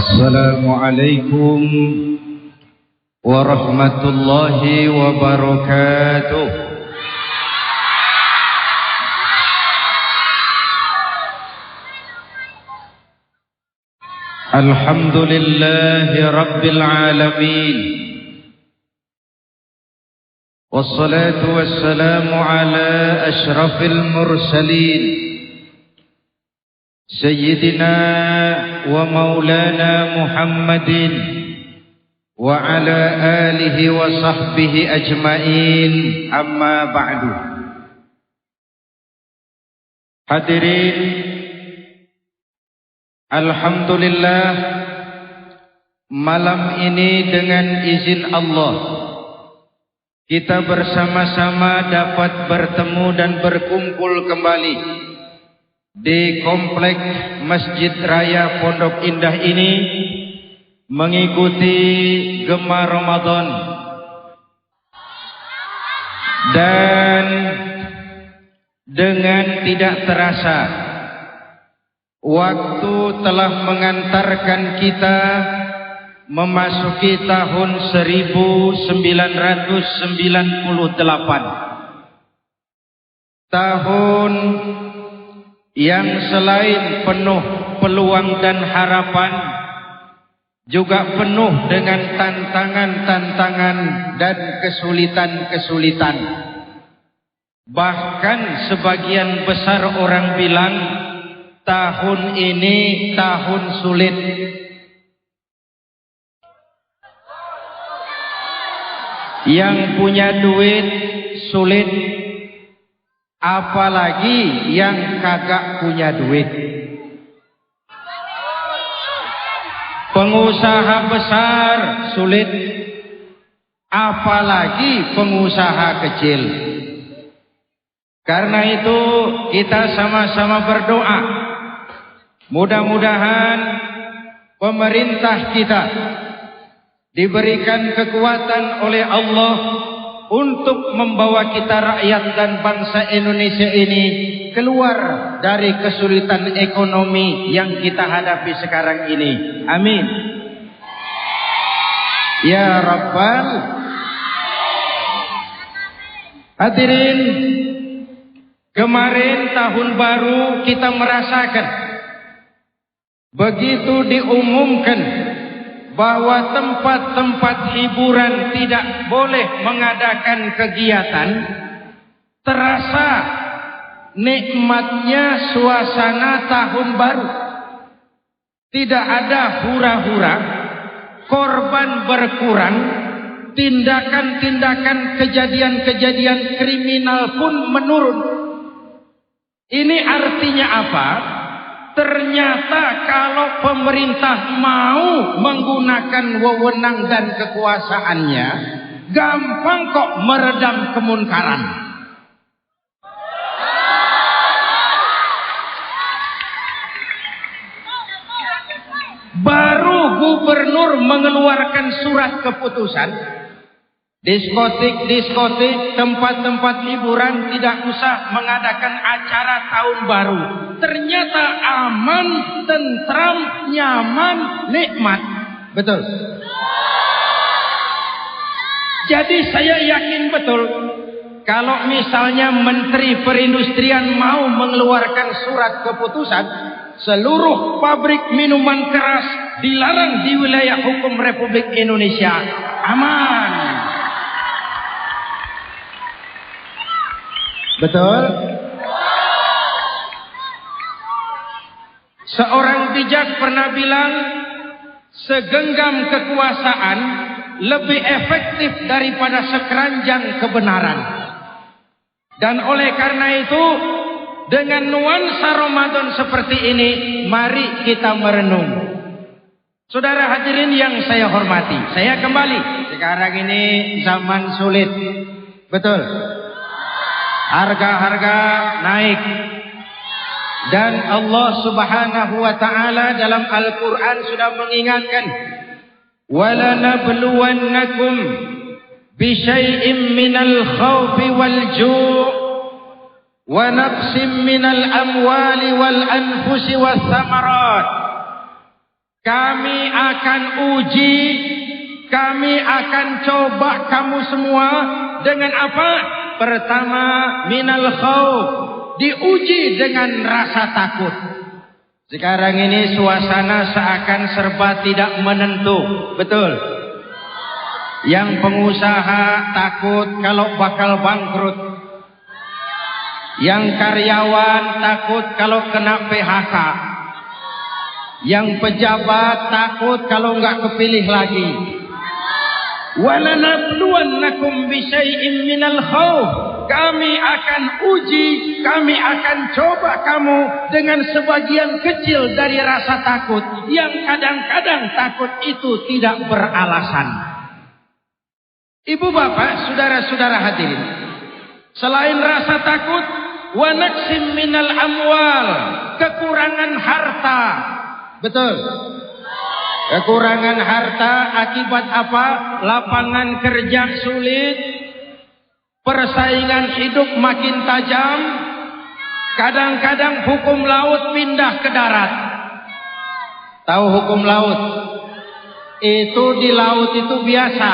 Assalamualaikum warahmatullahi wabarakatuh. Alhamdulillahi rabbil alamin. Wassalatu wassalamu ala ashrafil mursalin Sayyidina wa maulana Muhammadin wa ala alihi wa sahbihi ajmain, amma ba'du. Hadirin, alhamdulillah, malam ini dengan izin Allah kita bersama-sama dapat bertemu dan berkumpul kembali di komplek Masjid Raya Pondok Indah ini mengikuti Gema Ramadan. Dan dengan tidak terasa waktu telah mengantarkan kita memasuki tahun 1998. Tahun yang selain penuh peluang dan harapan, juga penuh dengan tantangan-tantangan dan kesulitan-kesulitan. Bahkan sebagian besar orang bilang tahun ini tahun sulit. Yang punya duit sulit, apalagi yang kagak punya duit. Pengusaha besar sulit, apalagi pengusaha kecil. Karena itu kita sama-sama berdoa, mudah-mudahan pemerintah kita diberikan kekuatan oleh Allah untuk membawa kita rakyat dan bangsa Indonesia ini keluar dari kesulitan ekonomi yang kita hadapi sekarang ini. Amin. Ya Rabbal. Hadirin, kemarin tahun baru kita merasakan begitu diumumkan bahwa tempat-tempat hiburan tidak boleh mengadakan kegiatan, terasa nikmatnya suasana tahun baru. Tidak ada hura-hura, korban berkurang, tindakan-tindakan kejadian-kejadian kriminal pun menurun. Ini artinya apa? Ternyata kalau pemerintah mau menggunakan wewenang dan kekuasaannya, gampang kok meredam kemunkaran. Baru gubernur mengeluarkan surat keputusan, diskotik, tempat-tempat hiburan tidak usah mengadakan acara tahun baru. Ternyata aman, tentram, nyaman, nikmat. Betul. Jadi saya yakin betul, kalau misalnya Menteri Perindustrian mau mengeluarkan surat keputusan, seluruh pabrik minuman keras dilarang di wilayah hukum Republik Indonesia. Aman. Betul? Seorang bijak pernah bilang, segenggam kekuasaan lebih efektif daripada sekeranjang kebenaran. Dan oleh karena itu, dengan nuansa Ramadan seperti ini, mari kita merenung. Saudara hadirin yang saya hormati, saya kembali. Sekarang ini zaman sulit. Betul? Harga-harga naik. Dan Allah Subhanahu wa taala dalam Al-Qur'an sudah mengingatkan, "Walanabluwannakum bisyai'im minal khawfi wal ju' wa naqsim minal amwali wal anfusi was samarat." Kami akan uji, kami akan coba kamu semua dengan apa? Pertama, minal khauf, diuji dengan rasa takut. Sekarang ini suasana seakan serba tidak menentu, betul? Yang pengusaha takut kalau bakal bangkrut. Yang karyawan takut kalau kena PHK. Yang pejabat takut kalau nggak kepilih lagi. Walanabluwannakum bisyai'im minal khauf. Kami akan uji, kami akan coba kamu dengan sebagian kecil dari rasa takut yang kadang-kadang takut itu tidak beralasan. Ibu bapak, saudara-saudara hadirin, selain rasa takut, wa naqsim minal amwal, kekurangan harta. Betul. Kekurangan harta akibat apa? Lapangan kerja sulit, persaingan hidup makin tajam, kadang-kadang hukum laut pindah ke darat. Tahu hukum laut? Itu di laut itu biasa.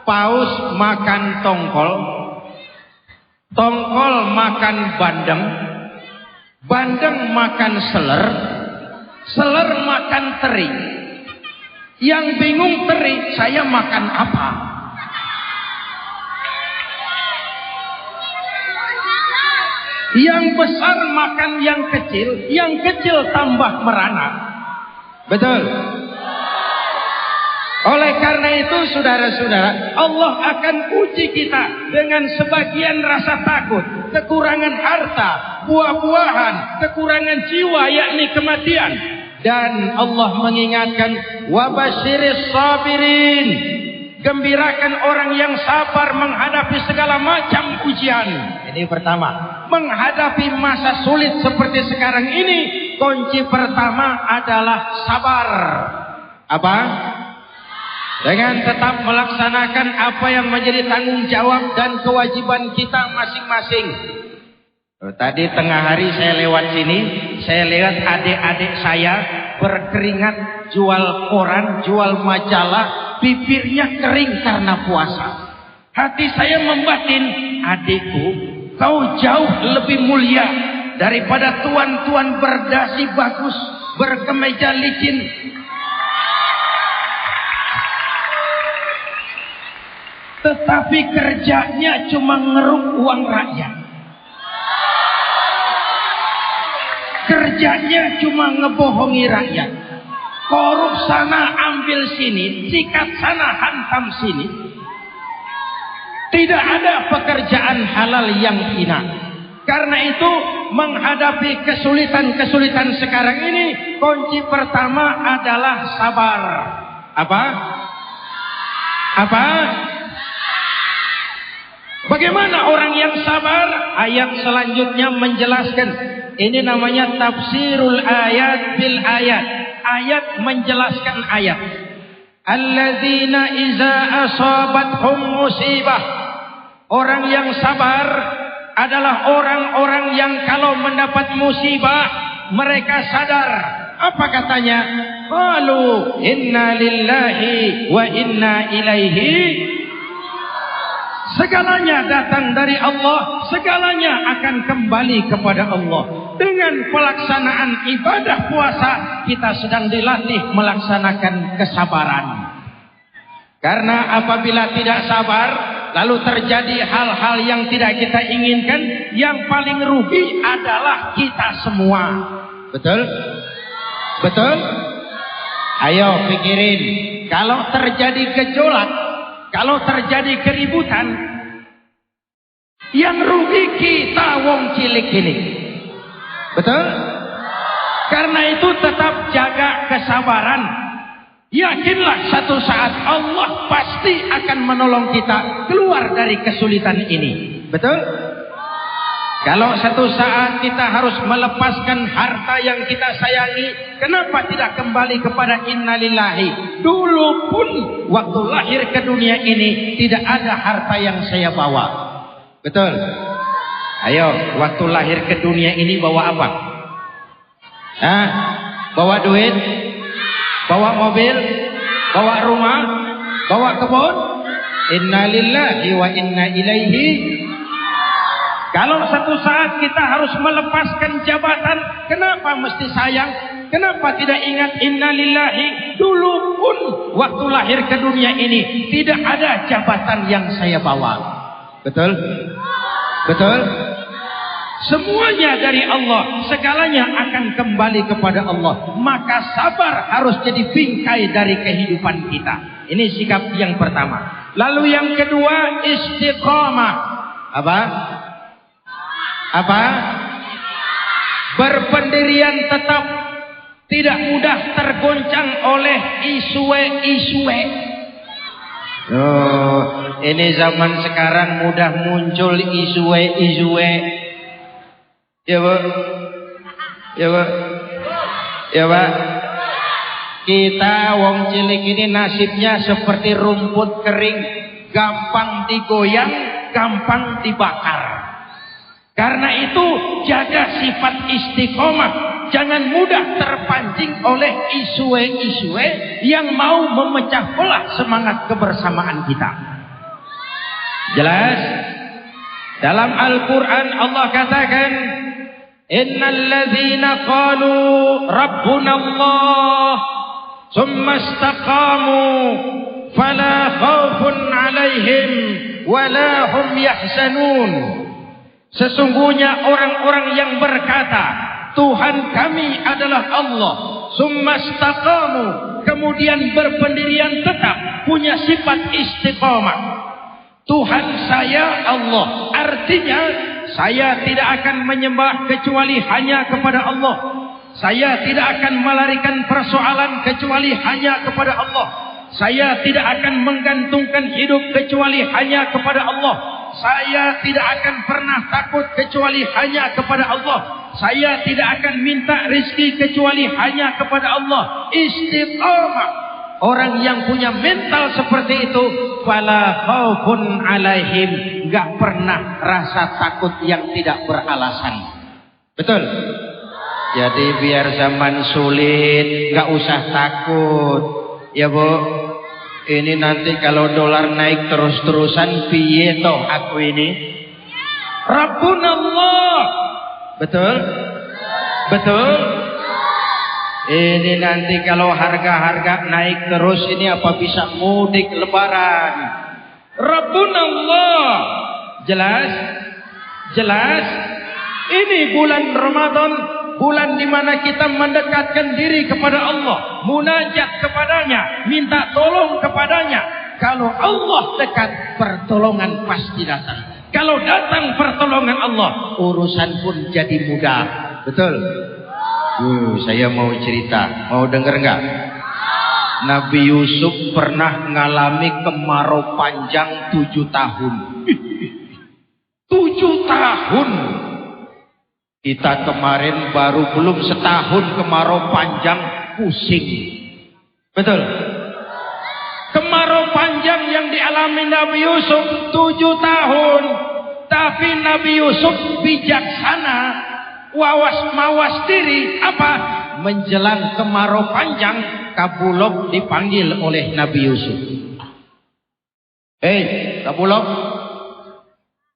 Paus makan tongkol, tongkol makan bandeng, bandeng makan seler, seler makan teri. Yang bingung teri, saya makan apa? Yang besar makan yang kecil tambah merana. Betul? Oleh karena itu saudara-saudara, Allah akan uji kita dengan sebagian rasa takut, kekurangan harta, buah-buahan, kekurangan jiwa yakni kematian. Dan Allah mengingatkan, wabasyiris sabirin, gembirakan orang yang sabar menghadapi segala macam ujian. Ini pertama, menghadapi masa sulit seperti sekarang ini, kunci pertama adalah sabar. Apa? Dengan tetap melaksanakan apa yang menjadi tanggung jawab dan kewajiban kita masing-masing. Tadi tengah hari saya lewat sini, saya lihat adik-adik saya berkeringat jual koran, jual majalah, bibirnya kering karena puasa. Hati saya membatin, adikku, kau jauh lebih mulia daripada tuan-tuan berdasi bagus, berkemeja licin. Tetapi kerjanya cuma ngeruk uang rakyat. Kerjanya cuma ngebohongi rakyat. Korup sana ambil sini, sikat sana hantam sini. Tidak ada pekerjaan halal yang hina. Karena itu menghadapi kesulitan-kesulitan sekarang ini, kunci pertama adalah sabar. Apa? Apa? Bagaimana orang yang sabar? Ayat selanjutnya menjelaskan. Ini namanya tafsirul ayat bil ayat. Ayat menjelaskan ayat. Alladzina iza asabathum musibah. Orang yang sabar adalah orang-orang yang kalau mendapat musibah mereka sadar. Apa katanya? Qalu inna lillahi wa inna ilaihi. Segalanya datang dari Allah, segalanya akan kembali kepada Allah. Dengan pelaksanaan ibadah puasa, kita sedang dilatih melaksanakan kesabaran. Karena apabila tidak sabar, lalu terjadi hal-hal yang tidak kita inginkan, yang paling rugi adalah kita semua. Betul? Betul? Ayo pikirin, kalau terjadi gejolak, kalau terjadi keributan, yang rugi kita wong cilik ini. Betul? Karena itu tetap jaga kesabaran. Yakinlah satu saat Allah pasti akan menolong kita keluar dari kesulitan ini. Betul? Kalau satu saat kita harus melepaskan harta yang kita sayangi, kenapa tidak kembali kepada innalillahi? Dulu pun waktu lahir ke dunia ini tidak ada harta yang saya bawa. Betul? Ayo, waktu lahir ke dunia ini bawa apa? Hah? Bawa duit? bawa mobil, bawa rumah, bawa kebun. Inna lillahi wa inna ilaihi. Kalau satu saat kita harus melepaskan jabatan, kenapa mesti sayang? Kenapa tidak ingat inna lillahi? Dulu pun waktu lahir ke dunia ini tidak ada jabatan yang saya bawa. Betul? Betul? Semuanya dari Allah, segalanya akan kembali kepada Allah. Maka sabar harus jadi bingkai dari kehidupan kita. Ini sikap yang pertama. Lalu yang kedua, istiqamah. Apa? Apa? Berpendirian tetap, tidak mudah tergoncang oleh isu-isu. Oh, ini zaman sekarang mudah muncul isu-isu. Ya, Bu. Ya, Bu. Ya, Pak. Kita wong cilik ini nasibnya seperti rumput kering, gampang digoyang, gampang dibakar. Karena itu jaga sifat istiqomah, jangan mudah terpancing oleh isu-isu yang mau memecah belah semangat kebersamaan kita. Jelas? Dalam Al-Quran Allah katakan, innal ladzina qalu rabbuna Allah summa istaqamu fala khaufun 'alaihim wala hum yahzanun. Sesungguhnya orang-orang yang berkata Tuhan kami adalah Allah, summa istaqamu, kemudian berpendirian tetap, punya sifat istiqamah. Tuhan saya Allah, artinya saya tidak akan menyembah kecuali hanya kepada Allah. Saya tidak akan melarikan persoalan kecuali hanya kepada Allah. Saya tidak akan menggantungkan hidup kecuali hanya kepada Allah. Saya tidak akan pernah takut kecuali hanya kepada Allah. Saya tidak akan minta rezeki kecuali hanya kepada Allah. Istiqamah. Orang yang punya mental seperti itu, fala khaufun 'alaihim, enggak pernah rasa takut yang tidak beralasan. Betul? Jadi biar zaman sulit, enggak usah takut. Ya, Bu. Ini nanti kalau dolar naik terus-terusan piye toh aku ini? Rabbunallah. Betul? Betul? Ini nanti kalau harga-harga naik terus ini apa bisa mudik lebaran? Rabbunallah. Jelas? Jelas? Ini bulan Ramadan, bulan di mana kita mendekatkan diri kepada Allah, munajat kepadanya, minta tolong kepadanya. Kalau Allah dekat, pertolongan pasti datang. Kalau datang pertolongan Allah, urusan pun jadi mudah. Betul? Saya mau cerita, mau denger nggak? Nabi Yusuf pernah mengalami kemarau panjang 7 tahun. 7 tahun. Kita kemarin baru belum setahun kemarau panjang, pusing. Betul? Kemarau panjang yang dialami Nabi Yusuf 7 tahun. Tapi Nabi Yusuf bijaksana, mawas diri. Apa? Menjelang kemarau panjang, Kabulok dipanggil oleh Nabi Yusuf. Kabulok,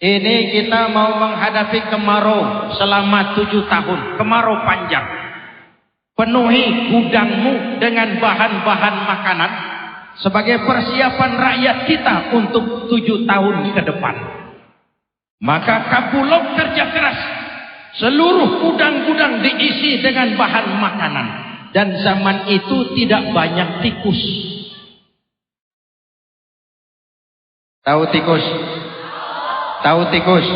ini kita mau menghadapi kemarau selama 7 tahun. Kemarau panjang. Penuhi gudangmu dengan bahan-bahan makanan sebagai persiapan rakyat kita untuk 7 tahun ke depan. Maka Kabulok kerja keras. Seluruh gudang-gudang diisi dengan bahan makanan. Dan zaman itu tidak banyak tikus. Tahu tikus? Tahu tikus?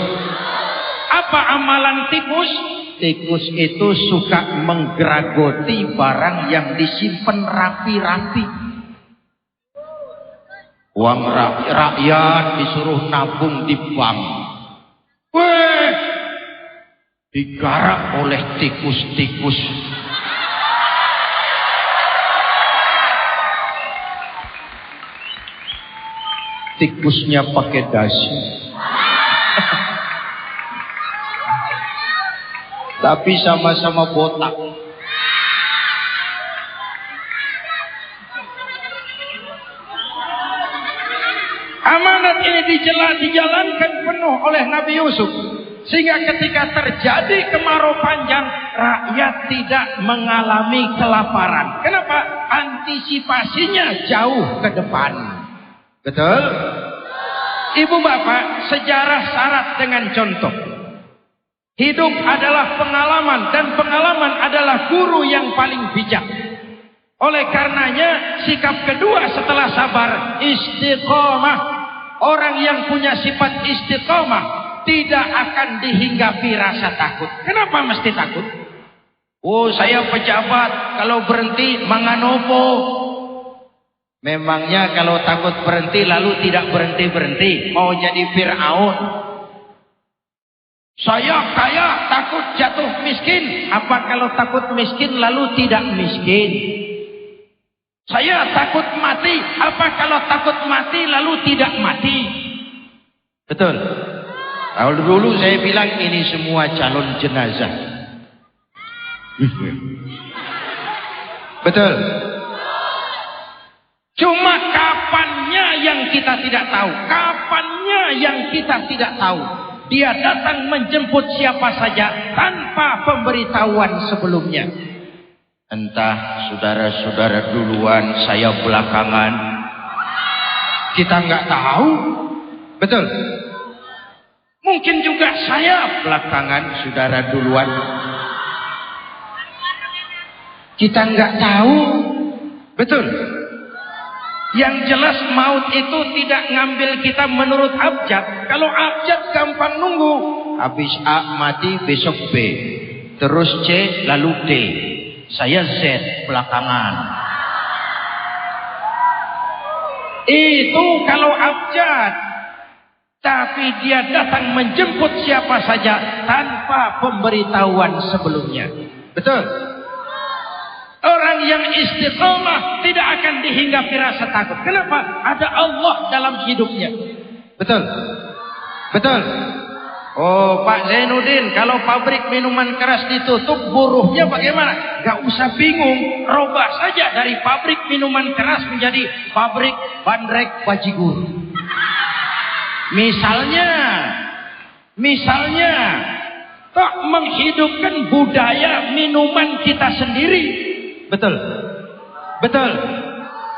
Apa amalan tikus? Tikus itu suka menggeragoti barang yang disimpan rapi-rapi. Uang rakyat disuruh nabung di bank. Digarap oleh tikus-tikus. Tikusnya pakai dasi. Tapi sama-sama botak. dijalankan penuh oleh Nabi Yusuf. Sehingga ketika terjadi kemarau panjang, rakyat tidak mengalami kelaparan. Kenapa? Antisipasinya jauh ke depan. Betul? Ibu bapak, sejarah syarat dengan contoh. Hidup adalah pengalaman, dan pengalaman adalah guru yang paling bijak. Oleh karenanya, sikap kedua setelah sabar, istiqomah. Orang yang punya sifat istiqomah tidak akan dihinggapi rasa takut. Kenapa mesti takut? Oh, saya pejabat, kalau berhenti manganopo. Memangnya kalau takut berhenti lalu tidak berhenti-berhenti, mau jadi Fir'aun. Saya kaya, takut jatuh miskin. Apa kalau takut miskin lalu tidak miskin? Saya takut mati. Apa kalau takut mati lalu tidak mati? Betul. Kalau dulu saya bilang ini semua calon jenazah. Betul. Cuma kapannya yang kita tidak tahu. Kapannya yang kita tidak tahu. Dia datang menjemput siapa saja tanpa pemberitahuan sebelumnya. Entah saudara-saudara duluan, saya belakangan. Kita nggak tahu. Betul. Mungkin juga saya belakangan, saudara duluan. Kita nggak tahu. Betul. Yang jelas maut itu tidak ngambil kita menurut abjad. Kalau abjad gampang nunggu. Habis A mati, besok B. Terus C, lalu D. Saya Z belakangan. Itu kalau abjad. Tapi dia datang menjemput siapa saja tanpa pemberitahuan sebelumnya. Betul. Orang yang istiqomah tidak akan dihinggapi rasa takut. Kenapa? Ada Allah dalam hidupnya. Betul. Betul. Oh, Pak Zainuddin, kalau pabrik minuman keras ditutup, buruhnya bagaimana? Gak usah bingung, robah saja dari pabrik minuman keras menjadi pabrik bandrek bajigur. Misalnya, tak menghidupkan budaya minuman kita sendiri. Betul. Betul.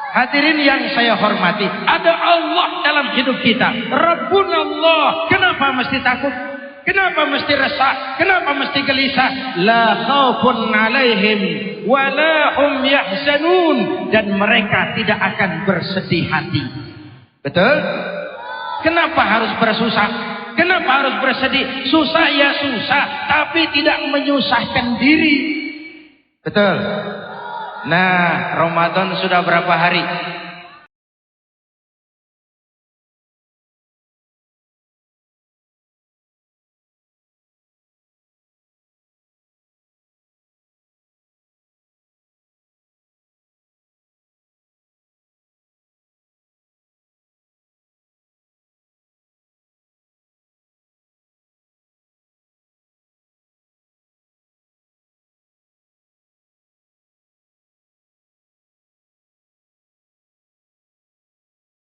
Hadirin yang saya hormati, ada Allah dalam hidup kita. Rabbunallah. Kenapa mesti takut? Kenapa mesti resah? Kenapa mesti gelisah? La khaufun alaihim wa la hum yahzanun. Dan mereka tidak akan bersedih hati. Betul? Kenapa harus bersusah? Kenapa harus bersedih? Susah ya susah, tapi tidak menyusahkan diri. Betul. Nah, Ramadan sudah berapa hari?